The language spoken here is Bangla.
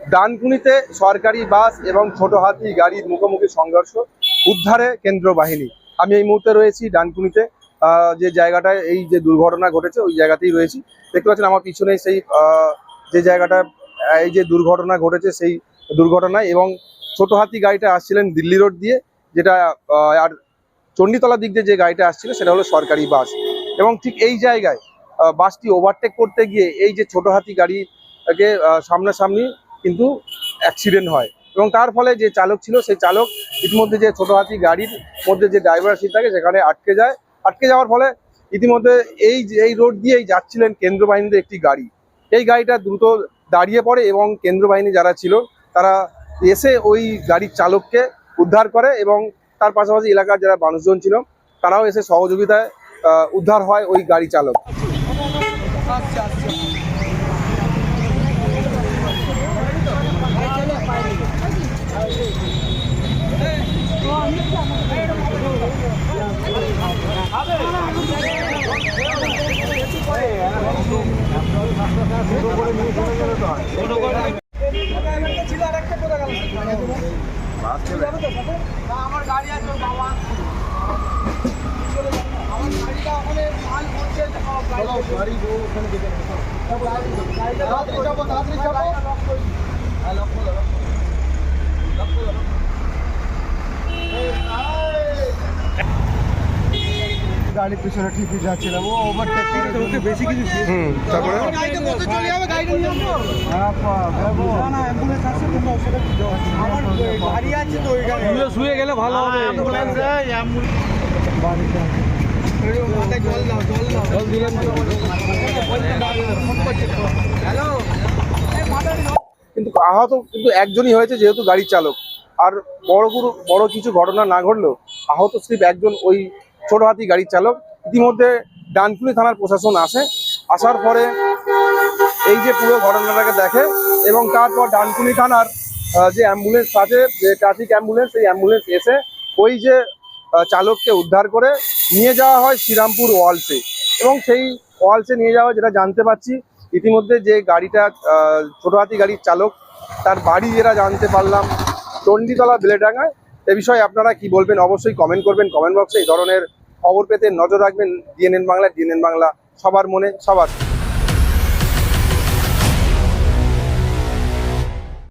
ডানকুনিতে সরকারি বাস এবং ছোট হাতি গাড়ির মুখোমুখি সংঘর্ষ, উদ্ধারে কেন্দ্র বাহিনী। আমি এই মুহূর্তে রয়েছি ডানকুনিতে, যে জায়গাটায় এই যে দুর্ঘটনা ঘটেছে ওই জায়গাতেই রয়েছি। দেখতে পাচ্ছেন আমার পিছনে সেই যে জায়গাটা এই যে দুর্ঘটনা ঘটেছে সেই দুর্ঘটনায়, এবং ছোট হাতি গাড়িটা আসছিলেন দিল্লি রোড দিয়ে, যেটা আর চণ্ডীতলা দিক দিয়ে যে গাড়িটা আসছিল সেটা হলো সরকারি বাস। এবং ঠিক এই জায়গায় বাসটি ওভারটেক করতে গিয়ে এই যে ছোট হাতি গাড়িকে সামনাসামনি কিন্তু অ্যাক্সিডেন্ট হয়, এবং তার ফলে যে চালক ছিল সেই চালক ইতিমধ্যে যে ছোট হাতি গাড়ির মধ্যে যে ড্রাইভার সিট থাকে সেখানে আটকে যায়। আটকে যাওয়ার ফলে ইতিমধ্যে এই রোড দিয়েই যাচ্ছিলেন কেন্দ্র বাহিনীর একটি গাড়ি। এই গাড়িটা দ্রুত দাঁড়িয়ে পড়ে এবং কেন্দ্র বাহিনী যারা ছিল তারা এসে ওই গাড়ির চালককে উদ্ধার করে, এবং তার পাশাপাশি এলাকার যারা মানুষজন ছিল তারাও এসে সহযোগিতায় উদ্ধার হয় ওই গাড়ি চালক। আমার গাড়ি আছে বাবা, আমার গাড়িটা ওখানে মাল করছে, গাড়ি ওখানে দেখে গাড়ির পিছনে ঠিকই যাচ্ছিলাম, ও ওভারটেক করে ওকে বেশি কিছু তারপরে চলে যাবে, গাড়ি নিয়ে যাবো না, অ্যাম্বুলেন্স আছে তোমরা সেটা আমার গাড়ি আছে তো ওইখানে শুয়ে গেলে ভালো হবে। অ্যাম্বুলেন্স বাড়িতে জল দাও, জল দিলাম। হ্যালো, কিন্তু আহত কিন্তু একজনই হয়েছে যেহেতু গাড়ির চালক, আর বড় কিছু ঘটনা না ঘটলেও আহত স্লিপ একজন ওই ছোট হাতি গাড়ির চালক। ইতিমধ্যে ডানকুনি থানার প্রশাসন আসার পরে এই যে পুরো ঘটনাটাকে দেখে, এবং তারপর ডানকুনি থানার যে অ্যাম্বুলেন্স আছে, যে ট্রাফিক অ্যাম্বুলেন্স, সেই অ্যাম্বুলেন্স এসে ওই যে চালককে উদ্ধার করে নিয়ে যাওয়া হয় শ্রীরামপুর ওয়ালসে। এবং সেই ওয়ালসে নিয়ে যাওয়া, যেটা জানতে পারছি ইতিমধ্যে যে গাড়িটা ছোট হাতি গাড়ির চালক, তার বাড়ি যেটা জানতে পারলাম চণ্ডীতলা বেলেডাঙ্গায়। এ বিষয়ে আপনারা কি বলবেন অবশ্যই কমেন্ট করবেন কমেন্ট বক্সে। এই ধরনের খবর পেতে নজর রাখবেন ডিএনএন বাংলা। ডিএনএন বাংলা সবার মনে সবার।